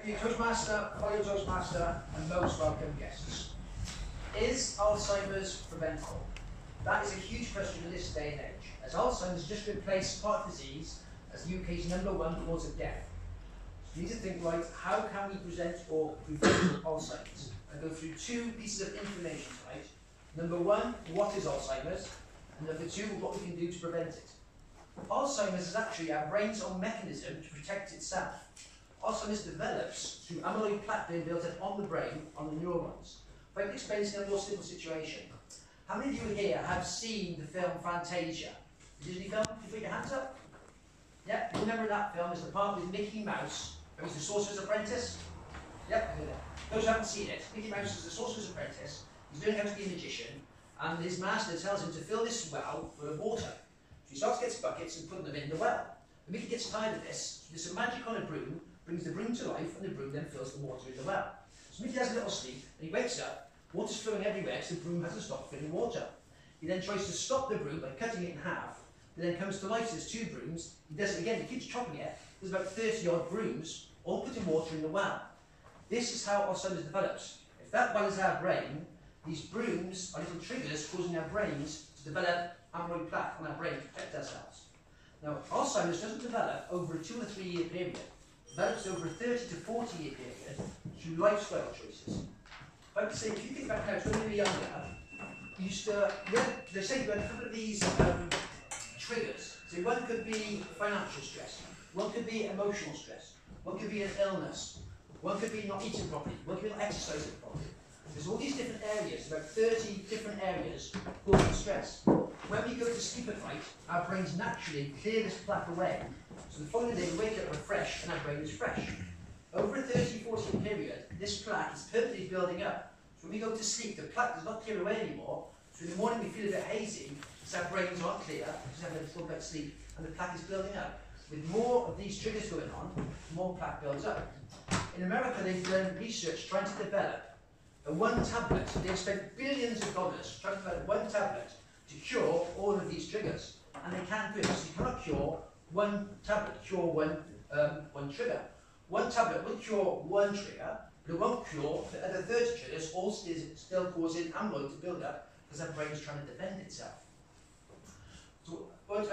you, Toastmaster, fellow Toastmaster, and most welcome guests. Is Alzheimer's preventable? That is a huge question in this day and age, as Alzheimer's has just replaced heart disease as the UK's #1 cause of death. So we need to think, right, how can we present or prevent Alzheimer's? I go through two pieces of information tonight. Number one, what is Alzheimer's? And number two, what we can do to prevent it. Alzheimer's is actually our brain's own mechanism to protect itself. Alzheimer's develops through amyloid plaque being built up on the brain, on the neurons. If I can explain this in a more simple situation. How many of you here have seen the film Fantasia? The Disney film? Can you put your hands up? Yeah, you remember that film is the part with Mickey Mouse, who is the Sorcerer's Apprentice? Yep, those who haven't seen it, Mickey Mouse is the Sorcerer's Apprentice. He's learning how to be a magician, and his master tells him to fill this well full of water. So he starts to get buckets and put them in the well. When Mickey gets tired of this, there's some magic on a broom, brings the broom to life, and the broom then fills the water in the well. So Mickey has a little sleep, and he wakes up, water's flowing everywhere, so the broom hasn't stopped filling water. He then tries to stop the broom by cutting it in half, but then comes to life, so there's two brooms, he does it again, he keeps chopping it, there's about 30 odd brooms, all putting water in the well. This is how Alzheimer's develops. If that well is our brain, these brooms are little triggers causing our brains to develop amyloid plaque on our brain to protect ourselves. Now, Alzheimer's doesn't develop over a 2 or 3 year period. It develops over a 30 to 40 year period through lifestyle choices. I would say, if you think back now, when you were younger, you used to, they say you had a couple of these triggers. So one could be financial stress, one could be emotional stress, one could be an illness, one could be not eating properly, one could be not exercising properly. There's all these different areas, about 30 different areas causing stress. When we go to sleep at night, our brains naturally clear this plaque away. So the following day we wake up refreshed and our brain is fresh. Over a 30-40 year period, this plaque is permanently building up. So when we go to sleep, the plaque does not clear away anymore. So in the morning we feel a bit hazy, because our brains aren't clear, because we have a little bit of sleep, and the plaque is building up. With more of these triggers going on, more plaque builds up. In America, they've done research trying to develop one tablet. They've spent billions of dollars trying to develop one tablet to cure all of these triggers. And they can't do it, because you cannot cure one tablet, cure one trigger. One tablet will cure one trigger, but it won't cure the other 30 triggers, all still causing amyloid to build up, because our brain is trying to defend itself. So, once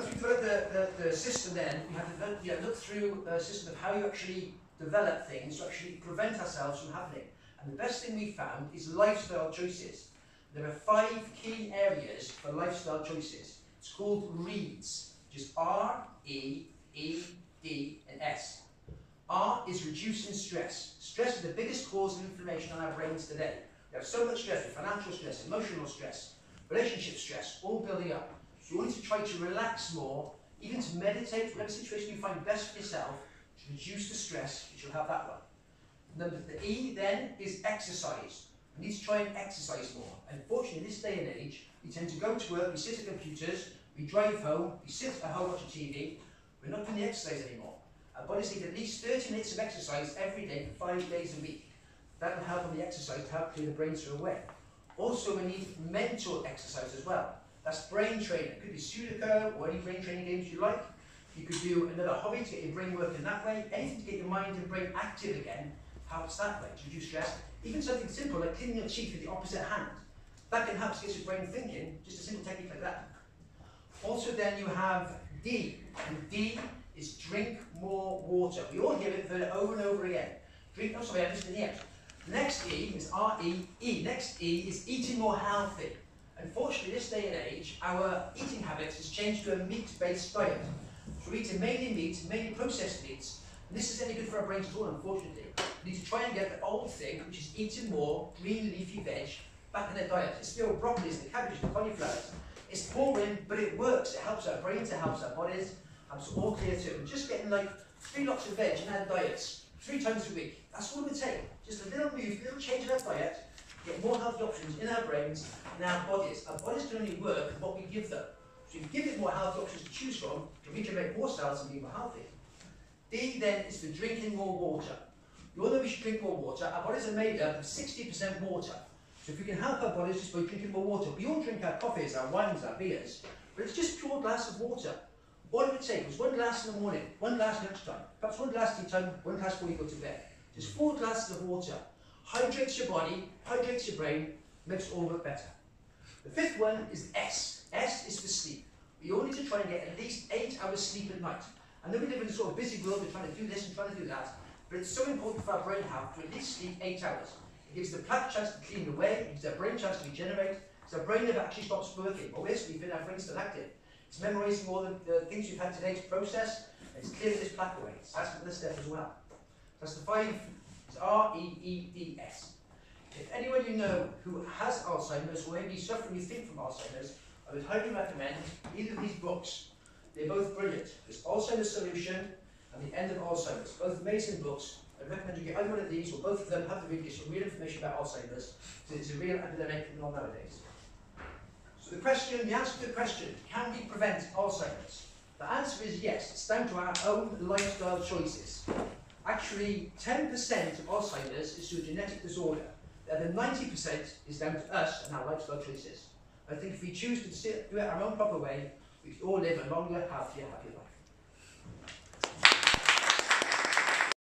we develop the system, then we have to look through a system of how you actually develop things to actually prevent ourselves from happening. And the best thing we found is lifestyle choices. There are 5 key areas for lifestyle choices. It's called READS, which is R, E, E, D, and S. R is reducing stress. Stress is the biggest cause of inflammation on our brains today. We have so much stress, financial stress, emotional stress, relationship stress, all building up. So you want to try to relax more, even to meditate, whatever situation you find best for yourself, to reduce the stress, which you'll have that one. The E then is exercise. We need to try and exercise more. Unfortunately, in this day and age, we tend to go to work, we sit at computers, we drive home, we sit at home watching TV, we're not doing the exercise anymore. Our bodies need at least 30 minutes of exercise every day for 5 days a week. That will help on the exercise to help clear the brain through away. Also, we need mental exercise as well. That's brain training. It could be Sudoku or any brain training games you like. You could do another hobby to get your brain working that way. Anything to get your mind and brain active again helps that way to reduce stress. Even something simple like cleaning your teeth with the opposite hand. That can help to get your brain thinking, just a simple technique like that. Also then you have D, and D is drink more water. We all hear it, heard it over and over again. Drink, oh sorry, I missed it here. The next E is R-E-E. Next E is eating more healthy. Unfortunately, this day and age, our eating habits has changed to a meat-based diet. So we're eating mainly meat, mainly processed meats, and this isn't any good for our brains at all, unfortunately. We need to try and get the old thing, which is eating more green leafy veg, back in their diet. It's the old broccolis, the cabbages, the cauliflowers. It's boring, but it works. It helps our brains, it helps our bodies, helps us all clear too. And just getting like 3 lots of veg in our diets, 3 times a week, that's all it would take. Just a little move, a little change in our diet, get more healthy options in our brains and our bodies. Our bodies can only work with what we give them. So if you give it more healthy options to choose from, to regenerate more cells and be more healthy. D then is for drinking more water. You all know we should drink more water. Our bodies are made up of 60% water. So if we can help our bodies just by drinking more water, we all drink our coffees, our wines, our beers, but it's just pure glass of water. All it would take was 1 glass in the morning, 1 glass lunchtime, perhaps 1 glass tea time, 1 glass before you go to bed. Just 4 glasses of water. Hydrates your body, hydrates your brain, makes it all work better. The fifth one is S. S is for sleep. We all need to try and get at least 8 hours sleep at night. I know we live in a sort of busy world, we're trying to do this and trying to do that, but it's so important for our brain health to at least sleep 8 hours. It gives the plaque a chance to clean away, it gives our brain a chance to regenerate, so our brain never actually stops working. While we're sleeping, our brain's still active. It's memorising all the things you've had today to process, and it's clearing this plaque away. It's asking for this step as well. That's the 5, it's R-E-E-D-S. If anyone you know who has Alzheimer's or maybe suffering you think from Alzheimer's, I would highly recommend either of these books. They're both brilliant. There's Alzheimer's Solution and The End of Alzheimer's. Both amazing books. I recommend you get either one of these, or both of them have to read, get some real information about Alzheimer's, because it's a real epidemic going on nowadays. So the answer to the question, can we prevent Alzheimer's? The answer is yes. It's down to our own lifestyle choices. Actually, 10% of Alzheimer's is due to a genetic disorder. The other 90% is down to us and our lifestyle choices. I think if we choose to do it our own proper way, we can all live a longer, healthier, happier life.